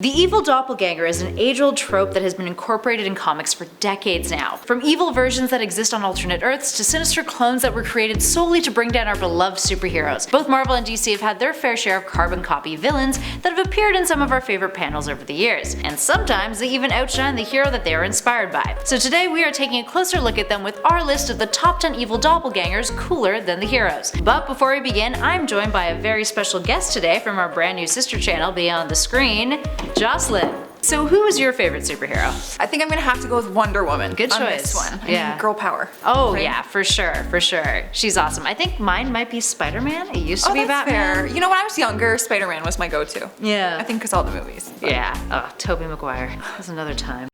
The evil doppelganger is an age-old trope that has been incorporated in comics for decades now. From evil versions that exist on alternate Earths to sinister clones that were created solely to bring down our beloved superheroes, both Marvel and DC have had their fair share of carbon copy villains that have appeared in some of our favorite panels over the years, and sometimes they even outshine the hero that they are inspired by. So today we are taking a closer look at them with our list of the top 10 evil doppelgangers cooler than the heroes. But before we begin, I'm joined by a very special guest today from our brand new sister channel Beyond the Screen, Jocelyn. So who is your favorite superhero? I think I'm gonna have to go with Wonder Woman. Good choice. On this one. I mean, girl power. Oh right? Yeah, for sure, for sure. She's awesome. I think mine might be Spider-Man. It used to be that's Batman. fair. You know, when I was younger, Spider-Man was my go-to. Yeah. I think because all the movies. But. Yeah. Oh, Tobey Maguire. That was another time.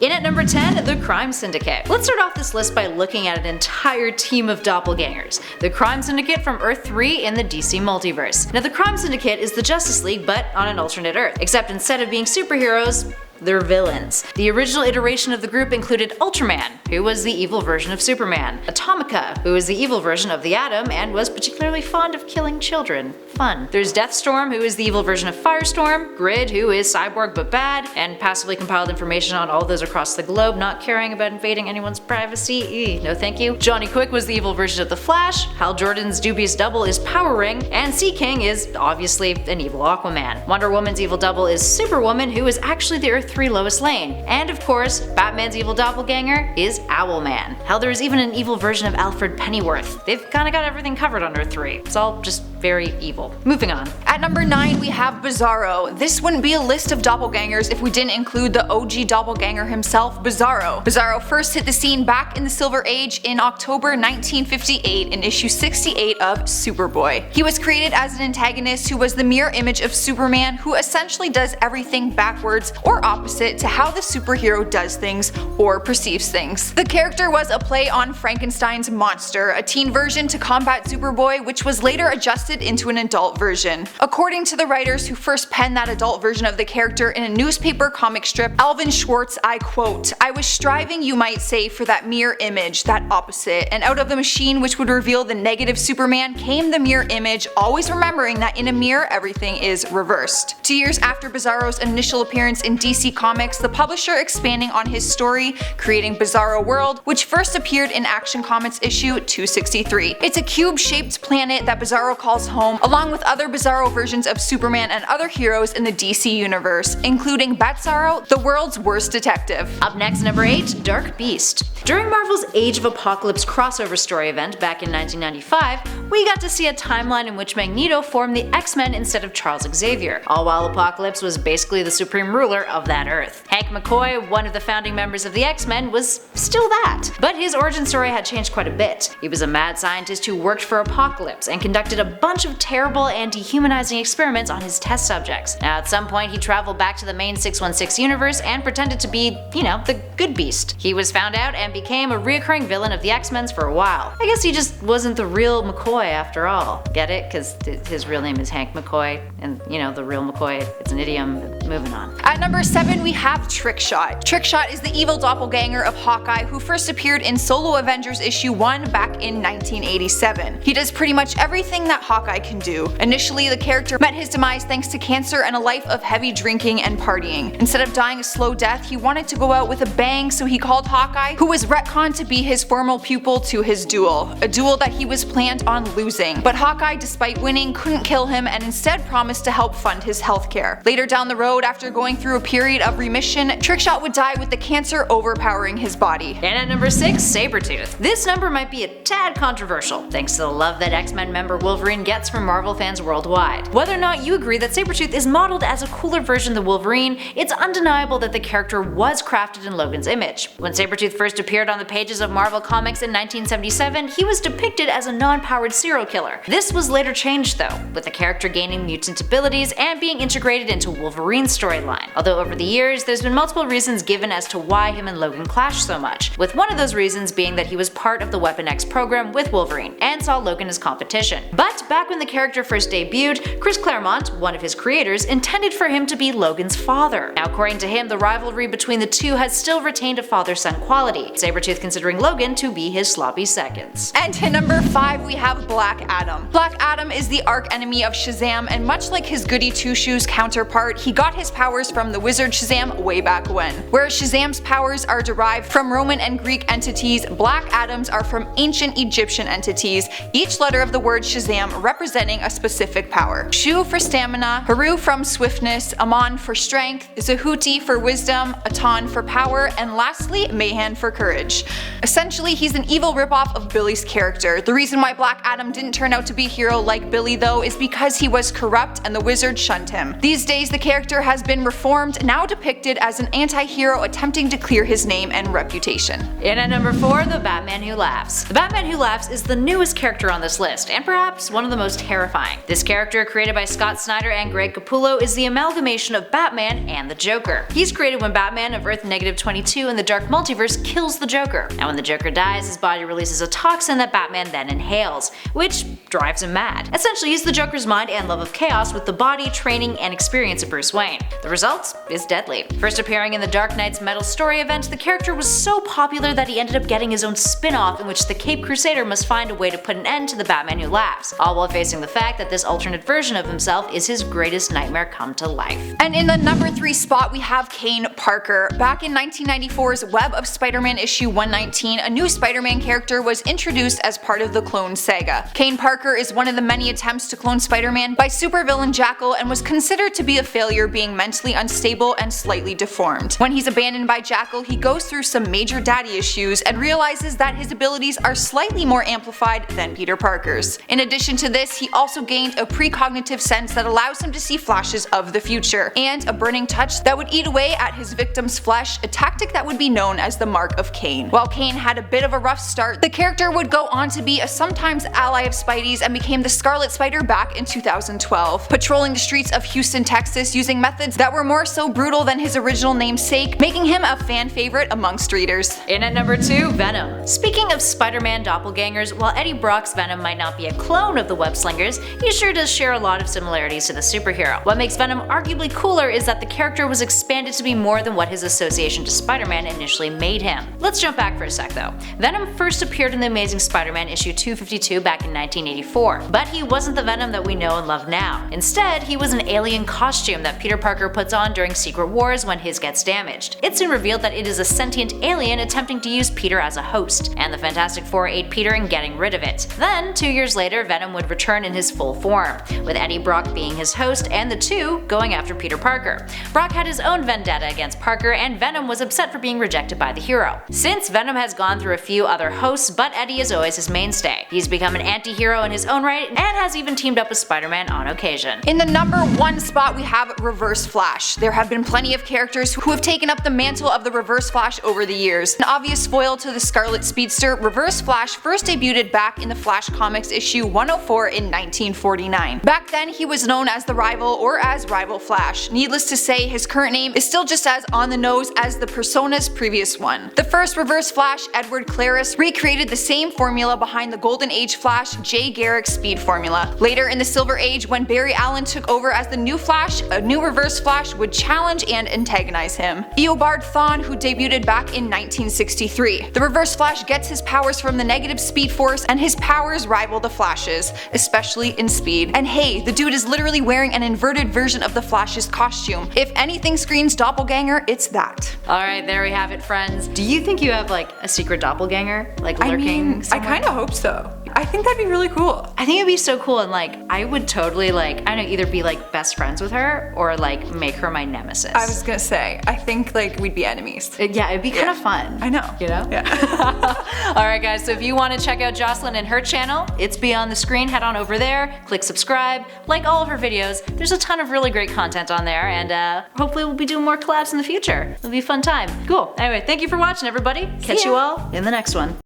In at number 10, the Crime Syndicate. Let's start off this list by looking at an entire team of doppelgangers. The Crime Syndicate from Earth 3 in the DC multiverse. Now the Crime Syndicate is the Justice League but on an alternate Earth, except instead of being superheroes, they're villains. The original iteration of the group included Ultraman, who was the evil version of Superman, Atomica, who was the evil version of the Atom and was particularly fond of killing children. Fun. There's Deathstorm, who is the evil version of Firestorm, Grid, who is cyborg but bad, and passively compiled information on all those across the globe, not caring about invading anyone's privacy. No thank you. Johnny Quick was the evil version of the Flash, Hal Jordan's dubious double is Power Ring, and Sea King is obviously an evil Aquaman. Wonder Woman's evil double is Superwoman, who is actually the Earth 3 Lois Lane. And of course, Batman's evil doppelganger is Owlman. Hell, there's even an evil version of Alfred Pennyworth. They've kinda got everything covered on Earth 3. It's all just very evil. Moving on. At number 9 we have BIZARRO. This wouldn't be a list of doppelgangers if we didn't include the OG doppelganger himself, BIZARRO. BIZARRO first hit the scene back in the Silver Age in October 1958 in issue 68 of Superboy. He was created as an antagonist who was the mirror image of Superman, who essentially does everything backwards or opposite to how the superhero does things or perceives things. The character was a play on Frankenstein's monster, a teen version to combat Superboy, which was later adjusted into an adult version. According to the writers who first penned that adult version of the character in a newspaper comic strip, Alvin Schwartz, I quote, "I was striving, you might say, for that mirror image, that opposite, and out of the machine which would reveal the negative Superman came the mirror image, always remembering that in a mirror everything is reversed." 2 years after BIZARRO's initial appearance in DC Comics, the publisher expanding on his story, creating BIZARRO World, which first appeared in Action Comics issue 263. It's a cube-shaped planet that BIZARRO calls home, along with other BIZARRO versions of Superman and other heroes in the DC universe, including BATZARRO, the world's worst detective. Up next, number 8, Dark Beast. During Marvel's Age of Apocalypse crossover story event back in 1995, we got to see a timeline in which Magneto formed the X-Men instead of Charles Xavier, all while Apocalypse was basically the supreme ruler of that Earth. Hank McCoy, one of the founding members of the X-Men, was still that, but his origin story had changed quite a bit. He was a mad scientist who worked for Apocalypse and conducted a bunch of terrible and dehumanizing experiments on his test subjects. Now at some point he traveled back to the main 616 universe and pretended to be, the good beast. He was found out and became a reoccurring villain of the X-Men for a while. I guess he just wasn't the real McCoy after all. Get it? Cause his real name is Hank McCoy, and the real McCoy, it's an idiom. Moving on. At number 7 we have Trickshot. Trickshot is the evil doppelganger of Hawkeye who first appeared in Solo Avengers issue 1 back in 1987. He does pretty much everything that Hawkeye can do. Initially the character met his demise thanks to cancer and a life of heavy drinking and partying. Instead of dying a slow death, he wanted to go out with a bang, so he called Hawkeye, who was retconned to be his former pupil, to his duel. A duel that he was planned on losing. But Hawkeye, despite winning, couldn't kill him and instead promised to help fund his healthcare. Later down the road, after going through a period of remission, Trickshot would die with the cancer overpowering his body. And at number 6, Sabretooth. This number might be a tad controversial, thanks to the love that X-Men member Wolverine gets from Marvel fans worldwide. Whether or not you agree that Sabretooth is modeled as a cooler version of the Wolverine, it's undeniable that the character was crafted in Logan's image. When Sabretooth first appeared on the pages of Marvel Comics in 1977, he was depicted as a non-powered serial killer. This was later changed though, with the character gaining mutant abilities and being integrated into Wolverine's storyline. Although over the years, there's been multiple reasons given as to why him and Logan clashed so much, with one of those reasons being that he was part of the Weapon X program with Wolverine and saw Logan as competition. But back when the character first debuted, Chris Claremont, one of his creators, intended for him to be Logan's father. Now according to him, the rivalry between the two has still retained a father-son quality, Sabretooth considering Logan to be his sloppy seconds. And to number 5 we have Black Adam. Black Adam is the arch-enemy of Shazam, and much like his goody two-shoes counterpart, he got his powers from the wizard Shazam way back when. Whereas Shazam's powers are derived from Roman and Greek entities, Black Adam's are from ancient Egyptian entities, each letter of the word Shazam representing a specific power. Shu for stamina, Haru from swiftness, Aman for strength, Zehuti for wisdom, Atan for power, and lastly Mayhan for courage. Essentially, he's an evil ripoff of Billy's character. The reason why Black Adam didn't turn out to be a hero like Billy though is because he was corrupt and the wizard shunned him. These days the character has been reformed, now depicted as an anti-hero attempting to clear his name and reputation. In at number 4, the Batman Who Laughs. The Batman Who Laughs is the newest character on this list, and perhaps one of the most terrifying. This character, created by Scott Snyder and Greg Capullo, is the amalgamation of Batman and the Joker. He's created when Batman of Earth -22 in the Dark Multiverse kills the Joker. Now when the Joker dies, his body releases a toxin that Batman then inhales, which drives him mad. Essentially, he's the Joker's mind and love of chaos with the body, training, and experience of Bruce Wayne. The result is deadly. First appearing in the Dark Knight's Metal story event, the character was so popular that he ended up getting his own spin-off in which the Caped Crusader must find a way to put an end to the Batman Who Laughs, all while facing the fact that this alternate version of himself is his greatest nightmare come to life. And in the number 3 spot we have KAINE Parker. Back in 1994's Web of Spider-Man issue 119, a new Spider-Man character was introduced as part of the Clone Saga. KAINE Parker is one of the many attempts to clone Spider-Man by supervillain Jackal and was considered to be a failure, being mentally unstable and slightly deformed. When he's abandoned by Jackal, he goes through some major daddy issues and realizes that his abilities are slightly more amplified than Peter Parker's. In addition to this, he also gained a precognitive sense that allows him to see flashes of the future, and a burning touch that would eat away at his victim's flesh, a tactic that would be known as the Mark of Cain. While Cain had a bit of a rough start, the character would go on to be a sometimes ally of Spidey's and became the Scarlet Spider back in 2012, patrolling the streets of Houston, Texas using methods that were more so brutal than his original namesake, making him a fan favorite amongst readers. In at number 2, Venom. Speaking of Spider-Man doppelgangers, while Eddie Brock's Venom might not be a clone of the web slingers, he sure does share a lot of similarities to the superhero. What makes Venom arguably cooler is that the character was expanded to be more than what his association to Spider-Man initially made him. Let's jump back for a sec though. Venom first appeared in the Amazing Spider-Man issue 252 back in 1984, but he wasn't the Venom that we know and love now. Instead, he was an alien costume that Peter Parker puts on during Secret Wars when his gets damaged. It's soon revealed that it is a sentient alien attempting to use Peter as a host, and the Fantastic Four aid Peter in getting rid of it. Then, 2 years later, Venom would return in his full form, with Eddie Brock being his host and the two going after Peter Parker. Brock had his own vendetta against Parker, and Venom was upset for being rejected by the hero. Since, Venom has gone through a few other hosts, but Eddie is always his mainstay. He's become an anti-hero in his own right, and has even teamed up with Spider-Man on occasion. In the number 1 spot we have Reverse Flash. There have been plenty of characters who have taken up the mantle of the Reverse Flash over the years. An obvious foil to the Scarlet Speedster, Reverse Flash first debuted back in the Flash Comics issue 104 in 1949. Back then he was known as the Rival or as Rival Flash. Needless to say, his current name is still just as on the nose as the persona's previous one. The first Reverse Flash, Edward Claris, recreated the same formula behind the Golden Age Flash Jay Garrick's speed formula. Later in the Silver Age, when Barry Allen took over as the new Flash, a new Reverse Flash would challenge and antagonize him. Eobard Thawne, who debuted back in 1963. The Reverse Flash gets his powers from the negative Speed Force, and his powers rival the Flash's, especially in speed. And hey, the dude is literally wearing an inverted version of the Flash's costume. If anything screams doppelganger, it's that. Alright, there we have it, friends. Do you think you have like a secret doppelganger? Like lurking somewhere? I kinda hope so. I think that'd be really cool. I think it'd be so cool, and like I would totally like, I don't know, either be like best friends with her or like make her my nemesis. I was gonna say, I think like we'd be enemies. Yeah, it'd be kind of fun. I know. You know? Yeah. Alright guys, so if you want to check out Jocelyn and her channel, it's beyond the screen, head on over there, click subscribe, like all of her videos. There's a ton of really great content on there, and hopefully we'll be doing more collabs in the future. It'll be a fun time. Cool. Anyway, thank you for watching everybody. Catch you all in the next one.